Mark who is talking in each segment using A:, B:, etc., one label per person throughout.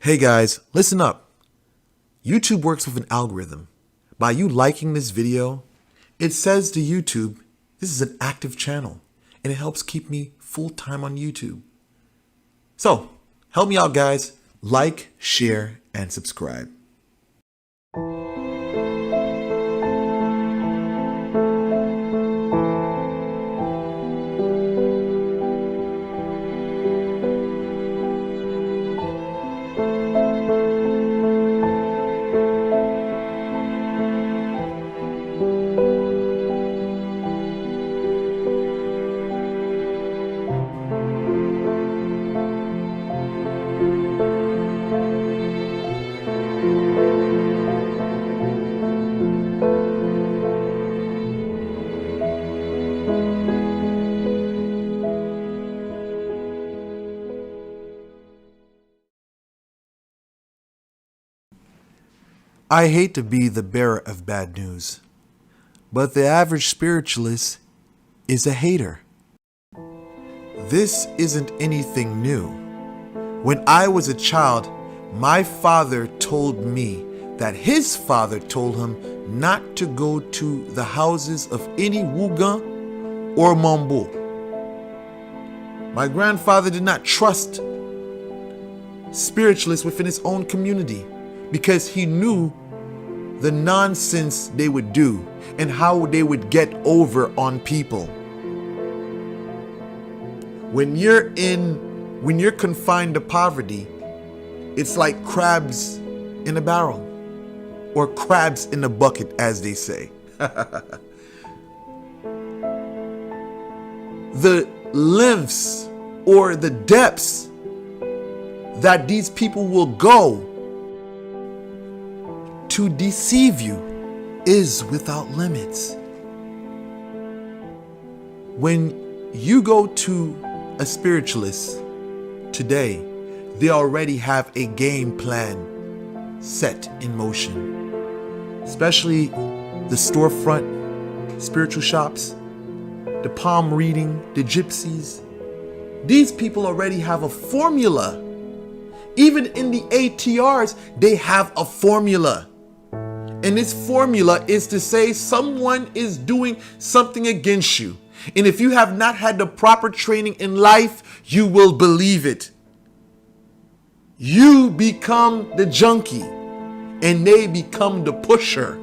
A: Hey guys, listen up. YouTube works with an algorithm. By you liking this video, it says to YouTube, this is an active channel, and it helps keep me full-time on YouTube. So, help me out guys. Like, share, and subscribe. I hate to be the bearer of bad news, but the average spiritualist is a hater. This isn't anything new. When I was a child, my father told me that his father told him not to go to the houses of any Wugan or Mambo. My grandfather did not trust spiritualists within his own community because he knew the nonsense they would do and how they would get over on people. When you're confined to poverty, it's like crabs in a barrel, or crabs in a bucket, as they say. The lengths or the depths that these people will go to deceive you is without limits. When you go to a spiritualist today, they already have a game plan set in motion. Especially the storefront spiritual shops, the palm reading, the gypsies. These people already have a formula. Even in the ATRs, they have a formula. And this formula is to say someone is doing something against you. And if you have not had the proper training in life, you will believe it. You become the junkie and they become the pusher.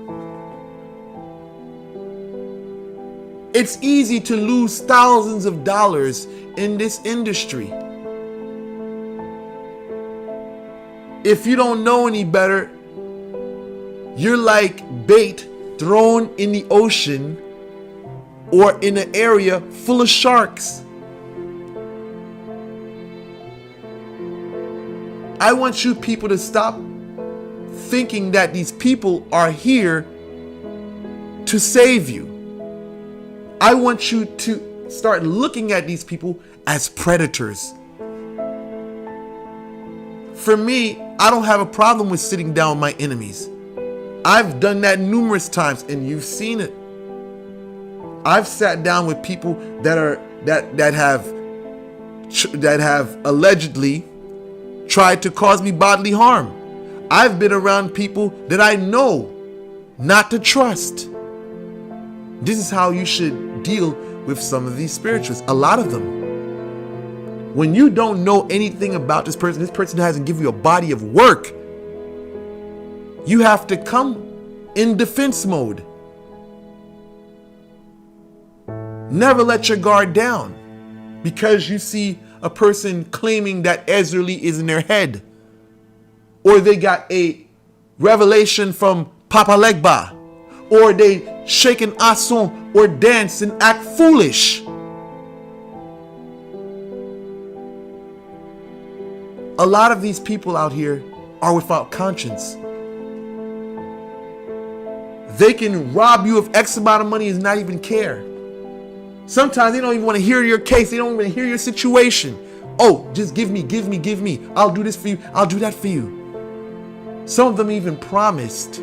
A: It's easy to lose thousands of dollars in this industry. If you don't know any better, you're like bait thrown in the ocean or in an area full of sharks. I want you people to stop thinking that these people are here to save you. I want you to start looking at these people as predators. For me, I don't have a problem with sitting down with my enemies. I've done that numerous times and you've seen it. I've sat down with people that have allegedly tried to cause me bodily harm. I've been around people that I know not to trust. This is how you should deal with some of these spiritualists, a lot of them. When you don't know anything about this person hasn't given you a body of work, you have to come in defense mode. Never let your guard down because you see a person claiming that Ezerly is in their head, or they got a revelation from Papa Legba, or they shake an ason or dance and act foolish. A lot of these people out here are without conscience. They can rob you of X amount of money and not even care. Sometimes they don't even want to hear your case. They don't even hear your situation. Oh, just give me. I'll do this for you. I'll do that for you. Some of them even promised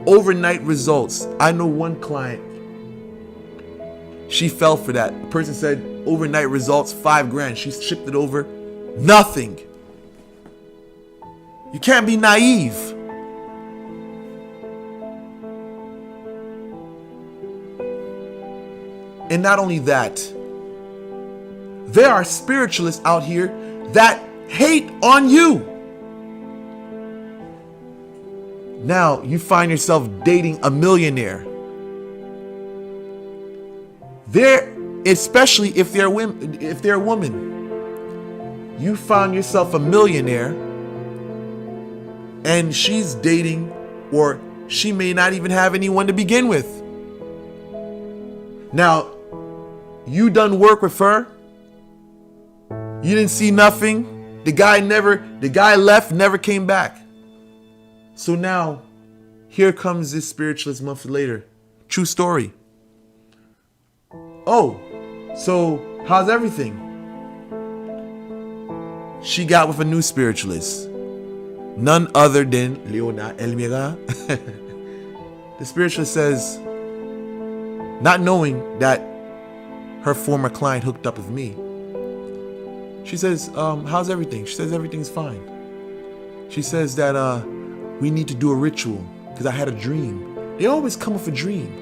A: overnight results. I know one client, she fell for that. The person said overnight results, $5,000. She shipped it over. Nothing. You can't be naive. And not only that, there are spiritualists out here that hate on you. Now you find yourself dating a millionaire. Especially if they're women, a woman. You found yourself a millionaire and she's dating, or she may not even have anyone to begin with. Now, you done work with her. You didn't see nothing. The guy left, never came back. So now, here comes this spiritualist months later. True story. Oh, so how's everything? She got with a new spiritualist. None other than LeonardElmera. The spiritualist says, not knowing that her former client hooked up with me. She says, how's everything? She says, everything's fine. She says that we need to do a ritual because I had a dream. They always come with a dream.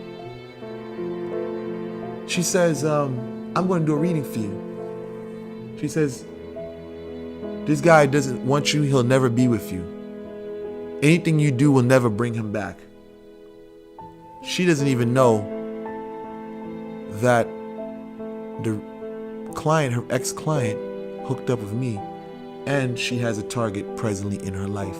A: She says, I'm going to do a reading for you. She says, this guy doesn't want you. He'll never be with you. Anything you do will never bring him back. She doesn't even know that the client, her ex-client, hooked up with me, and she has a target presently in her life.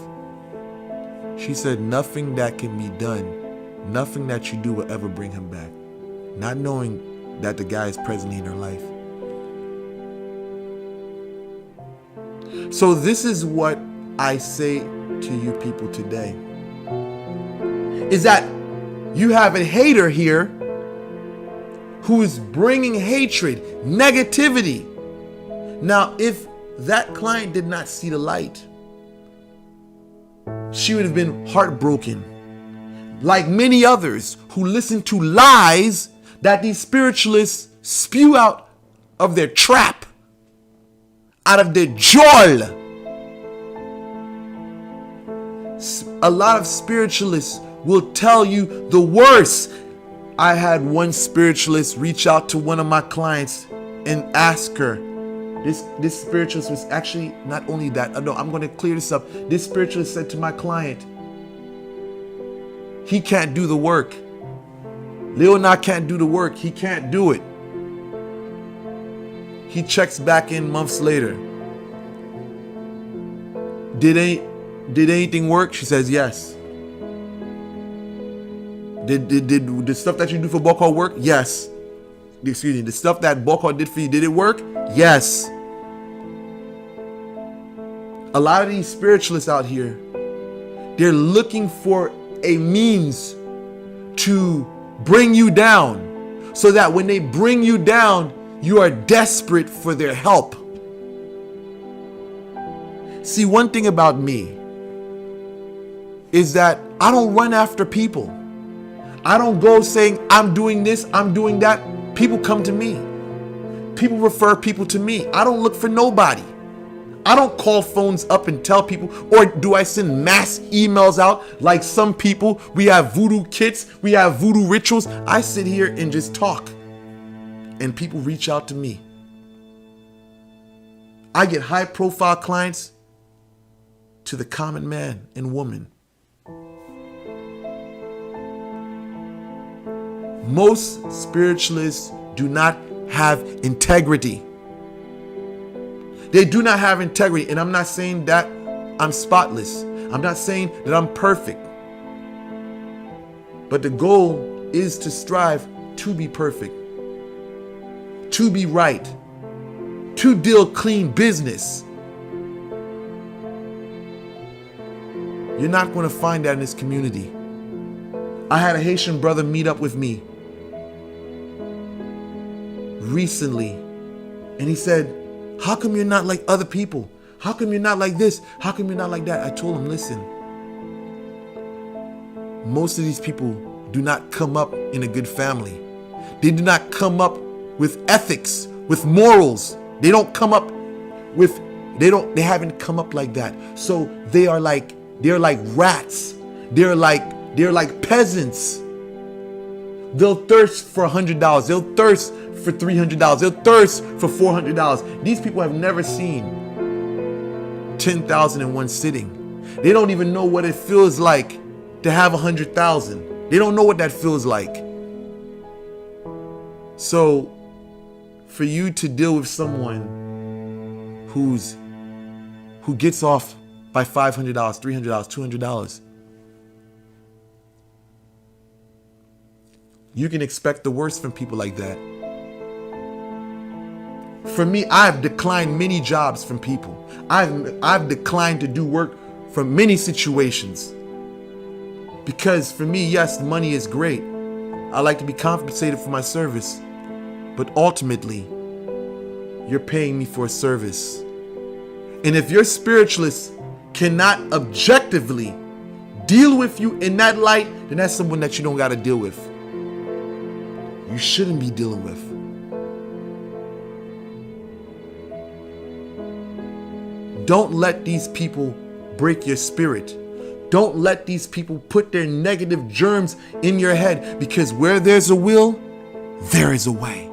A: She said nothing that can be done, nothing that you do will ever bring him back, not knowing that the guy is presently in her life. So this is what I say to you people today, is that you have a hater here who is bringing hatred, negativity. Now, if that client did not see the light, she would have been heartbroken. Like many others who listen to lies that these spiritualists spew out of their trap, out of their joy. A lot of spiritualists will tell you the worst. I had one spiritualist reach out to one of my clients and ask her, this spiritualist was actually not only that, no, I'm going to clear this up. This spiritualist said to my client, he can't do the work. Leonard can't do the work. He can't do it. He checks back in months later. Did anything work? She says yes. Did the stuff that you do for Boko work? Yes. Excuse me, the stuff that Boko did for you, did it work? Yes. A lot of these spiritualists out here, they're looking for a means to bring you down, so that when they bring you down, you are desperate for their help. See, one thing about me is that I don't run after people. I don't go saying, I'm doing this, I'm doing that. People come to me. People refer people to me. I don't look for nobody. I don't call phones up and tell people, or do I send mass emails out like some people? We have voodoo kits, we have voodoo rituals. I sit here and just talk, and people reach out to me. I get high profile clients to the common man and woman. Most spiritualists do not have integrity. They do not have integrity. And I'm not saying that I'm spotless. I'm not saying that I'm perfect. But the goal is to strive to be perfect, to be right, to deal clean business. You're not going to find that in this community. I had a Haitian brother meet up with me recently, and he said, how come you're not like other people? How come you're not like this? How come you're not like that? I told him, listen, most of these people do not come up in a good family. They do not come up with ethics, with morals. They don't come up with They haven't come up like that. So they're like rats. They're like peasants. They'll thirst for $100. They'll thirst for $300. They'll thirst for $400. These people have never seen 10,000 in one sitting. They don't even know what it feels like to have 100,000. They don't know what that feels like. So for you to deal with someone who gets off by $500, $300, $200, you can expect the worst from people like that. For me, I've declined many jobs from people. I've declined to do work from many situations. Because for me, yes, money is great. I like to be compensated for my service. But ultimately, you're paying me for a service. And if your spiritualist cannot objectively deal with you in that light, then that's someone that you don't got to deal with. You shouldn't be dealing with. Don't let these people break your spirit. Don't let these people put their negative germs in your head, because where there's a will, there is a way.